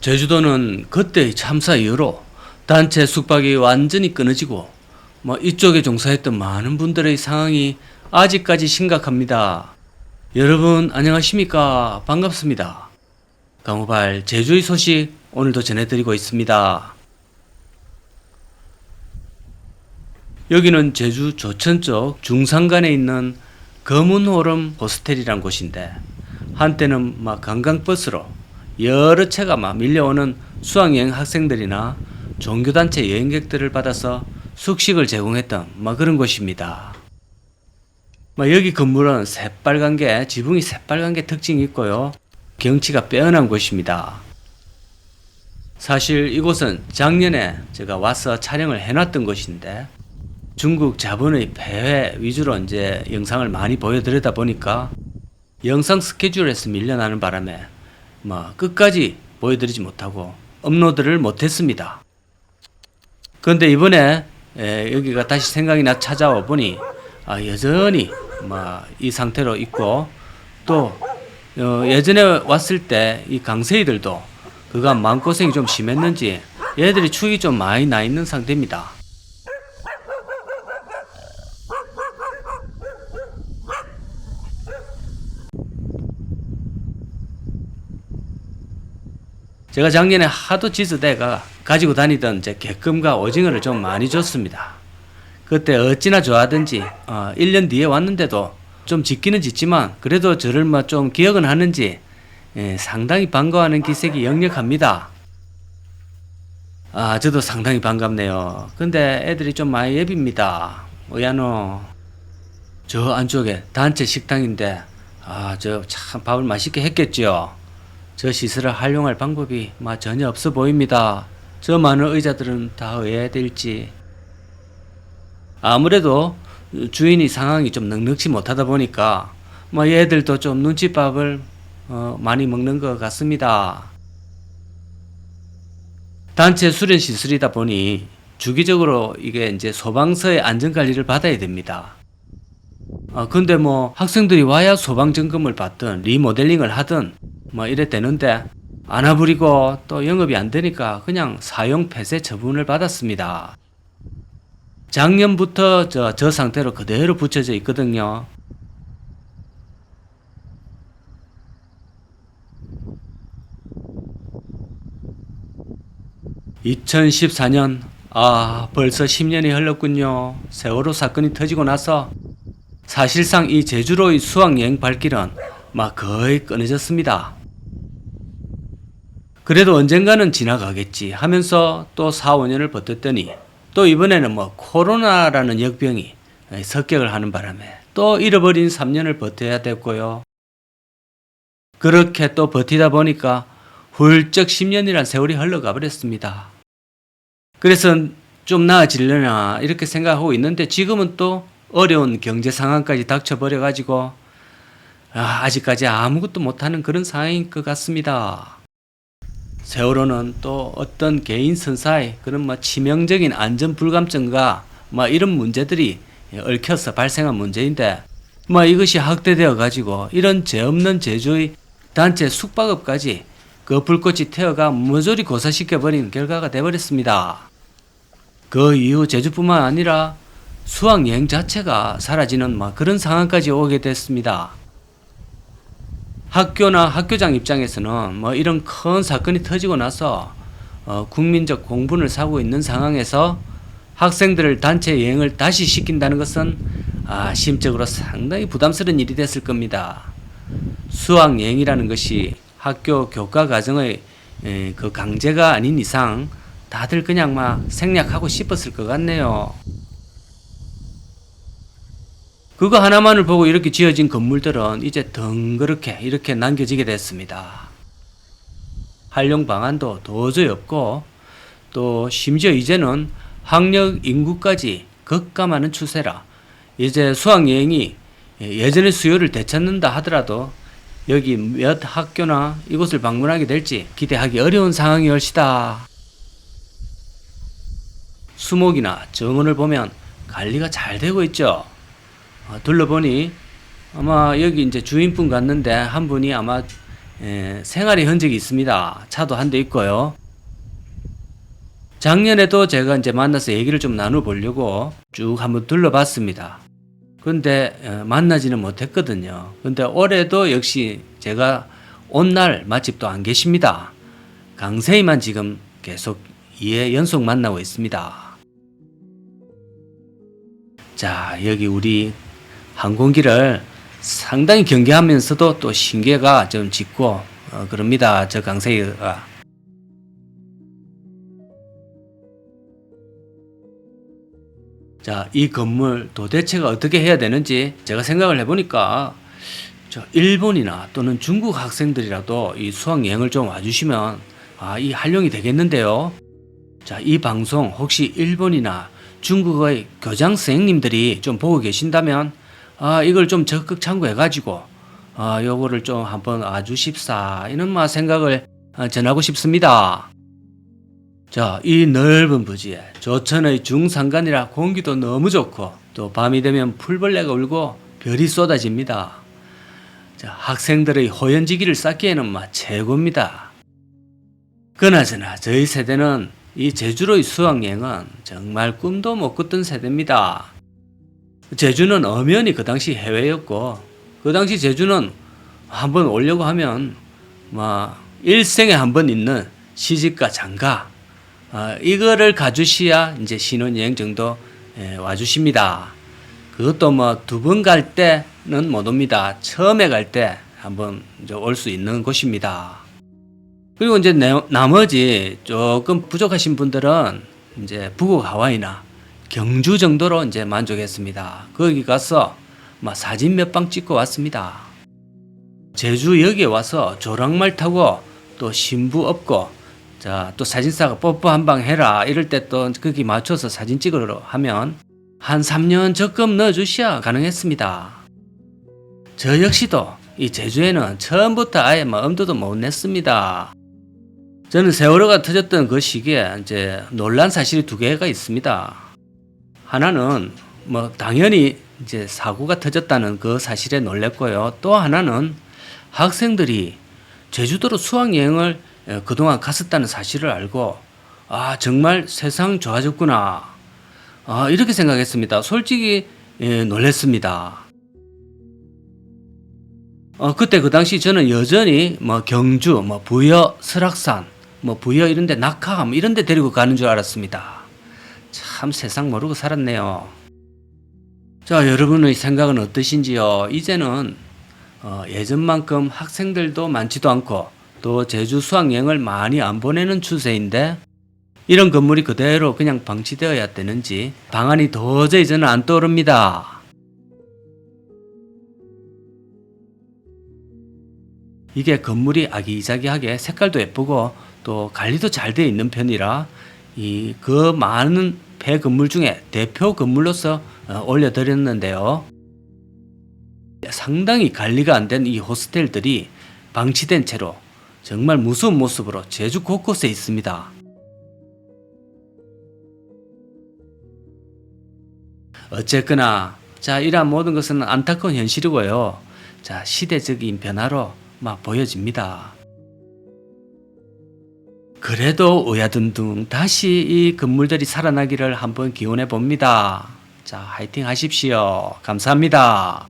제주도는 그때의 참사 이후로 단체 숙박이 완전히 끊어지고 이쪽에 종사했던 많은 분들의 상황이 아직까지 심각합니다. 여러분 안녕하십니까? 반갑습니다. 강호발 제주의 소식 오늘도 전해드리고 있습니다. 여기는 제주 조천 쪽 중산간에 있는 검은호름 호스텔이란 곳인데 한때는 관광버스로 여러 채가 밀려오는 수학여행 학생들이나 종교단체 여행객들을 받아서 숙식을 제공했던 그런 곳입니다. 여기 건물은 새빨간 게 지붕이 새빨간 게 특징이 있고요. 경치가 빼어난 곳입니다. 사실 이곳은 작년에 제가 와서 촬영을 해놨던 곳인데 중국 자본의 폐회 위주로 이제 영상을 많이 보여드리다 보니까 영상 스케줄에서 밀려나는 바람에 끝까지 보여드리지 못하고 업로드를 못했습니다. 그런데 이번에 여기가 다시 생각이 나 찾아와 보니 여전히 이 상태로 있고 또 예전에 왔을 때 이 강세이들도 그간 마음고생이 좀 심했는지 얘들이 축이 좀 많이 나 있는 상태입니다. 제가 작년에 하도 지스대가 가지고 다니던 제 객금과 오징어를 좀 많이 줬습니다. 그때 어찌나 좋아하든지 1년 뒤에 왔는데도 좀 짓기는 짓지만 그래도 저를 좀 기억은 하는지 상당히 반가워하는 기색이 역력합니다. 저도 상당히 반갑네요. 근데 애들이 좀 많이 예비입니다. 뭐야노. 저 안쪽에 단체 식당인데 저 참 밥을 맛있게 했겠지요. 저 시설을 활용할 방법이 전혀 없어 보입니다. 저 많은 의자들은 다 의해야 될지. 아무래도 주인이 상황이 좀 넉넉지 못하다 보니까 얘들도 좀 눈칫밥을 많이 먹는 것 같습니다. 단체 수련 시설이다 보니 주기적으로 이게 이제 소방서의 안전관리를 받아야 됩니다. 근데 학생들이 와야 소방 점검을 받든 리모델링을 하든 이래 되는데 안 와버리고 또 영업이 안 되니까 그냥 사용 폐쇄 처분을 받았습니다. 작년부터 저 상태로 그대로 붙여져 있거든요. (2014년) 벌써 10년이 흘렀군요. 세월호 사건이 터지고 나서 사실상 이 제주로의 수학여행 발길은 거의 끊어졌습니다. 그래도 언젠가는 지나가겠지 하면서 또 4, 5년을 버텼더니 또 이번에는 코로나라는 역병이 습격을 하는 바람에 또 잃어버린 3년을 버텨야 됐고요. 그렇게 또 버티다 보니까 훌쩍 10년이란 세월이 흘러가 버렸습니다. 그래서 좀 나아지려나 이렇게 생각하고 있는데 지금은 또 어려운 경제 상황까지 닥쳐버려가지고 아직까지 아무것도 못하는 그런 상황인 것 같습니다. 세월호는 또 어떤 개인 선사의 그런 치명적인 안전 불감증과 이런 문제들이 얽혀서 발생한 문제인데 이것이 확대되어 가지고 이런 죄 없는 제주의 단체 숙박업까지 그 불꽃이 태어가 모조리 고사시켜버린 결과가 되어버렸습니다. 그 이후 제주뿐만 아니라 수학여행 자체가 사라지는 그런 상황까지 오게 됐습니다. 학교나 학교장 입장에서는 이런 큰 사건이 터지고 나서 국민적 공분을 사고 있는 상황에서 학생들을 단체 여행을 다시 시킨다는 것은 심적으로 상당히 부담스러운 일이 됐을 겁니다. 수학여행이라는 것이 학교 교과 과정의 그 강제가 아닌 이상 다들 그냥 생략하고 싶었을 것 같네요. 그거 하나만을 보고 이렇게 지어진 건물들은 이제 덩그렇게 이렇게 남겨지게 됐습니다. 활용 방안도 도저히 없고 또 심지어 이제는 학력 인구까지 급감하는 추세라 이제 수학여행이 예전의 수요를 되찾는다 하더라도 여기 몇 학교나 이곳을 방문하게 될지 기대하기 어려운 상황이 올시다. 수목이나 정원을 보면 관리가 잘 되고 있죠. 둘러보니 아마 여기 이제 주인분 갔는데 한 분이 아마 생활의 흔적이 있습니다. 차도 한 대 있고요. 작년에도 제가 이제 만나서 얘기를 좀 나눠보려고 쭉 한번 둘러봤습니다. 근데 만나지는 못했거든요. 근데 올해도 역시 제가 온 날 맛집도 안 계십니다. 강세희만 지금 계속 2회 연속 만나고 있습니다. 자, 여기 우리 항공기를 상당히 경계하면서도 또 신뢰가 좀 짙고 그럽니다. 저 강세희가. 자, 이 건물 도대체가 어떻게 해야 되는지 제가 생각을 해보니까 일본이나 또는 중국 학생들이라도 이 수학여행을 좀 와주시면 이 활용이 되겠는데요. 자, 이 방송 혹시 일본이나 중국의 교장 선생님들이 좀 보고 계신다면 이걸 좀 적극 참고해가지고 요거를 좀 한번 와주십사 이런 생각을 전하고 싶습니다. 자, 이 넓은 부지에 조천의 중산간이라 공기도 너무 좋고 또 밤이 되면 풀벌레가 울고 별이 쏟아집니다. 자, 학생들의 호연지기를 쌓기에는 최고입니다. 그나저나 저희 세대는 이 제주로의 수학여행은 정말 꿈도 못 꿨던 세대입니다. 제주는 엄연히 그 당시 해외였고 그 당시 제주는 한번 오려고 하면 일생에 한 번 있는 시집과 장가 이거를 가주시야 이제 신혼여행 정도 와주십니다. 그것도 2번 갈 때는 못 옵니다. 처음에 갈 때 한번 올 수 있는 곳입니다. 그리고 이제 나머지 조금 부족하신 분들은 이제 북옥 하와이나 경주 정도로 이제 만족했습니다. 거기 가서 사진 몇 방 찍고 왔습니다. 제주역에 와서 조랑말 타고 또 신부 업고 자, 또 사진사가 뽀뽀 한 방 해라 이럴 때 또 거기 맞춰서 사진 찍으러 하면 한 3년 적금 넣어주셔야 가능했습니다. 저 역시도 이 제주에는 처음부터 아예 엄두도 못 냈습니다. 저는 세월호가 터졌던 그 시기에 이제 놀란 사실이 2개가 있습니다. 하나는 당연히 이제 사고가 터졌다는 그 사실에 놀랬고요. 또 하나는 학생들이 제주도로 수학여행을 그동안 갔었다는 사실을 알고 정말 세상 좋아졌구나 이렇게 생각했습니다. 솔직히 놀랬습니다. 그때 그 당시 저는 여전히 경주, 부여, 설악산, 부여 이런데 낙하암 이런데 데리고 가는 줄 알았습니다. 참 세상 모르고 살았네요. 자, 여러분의 생각은 어떠신지요? 이제는 예전만큼 학생들도 많지도 않고 또 제주 수학여행을 많이 안 보내는 추세인데 이런 건물이 그대로 그냥 방치되어야 되는지 방안이 도저히 저는 안 떠오릅니다. 이게 건물이 아기자기하게 색깔도 예쁘고 또 관리도 잘 되어 있는 편이라 그 많은 폐건물 중에 대표 건물로서 올려드렸는데요. 상당히 관리가 안 된 이 호스텔들이 방치된 채로 정말 무서운 모습으로 제주 곳곳에 있습니다. 어쨌거나 이러한 모든 것은 안타까운 현실이고요. 시대적인 변화로 보여집니다. 그래도 으야든둥 다시 이 건물들이 살아나기를 한번 기원해 봅니다. 화이팅 하십시오. 감사합니다.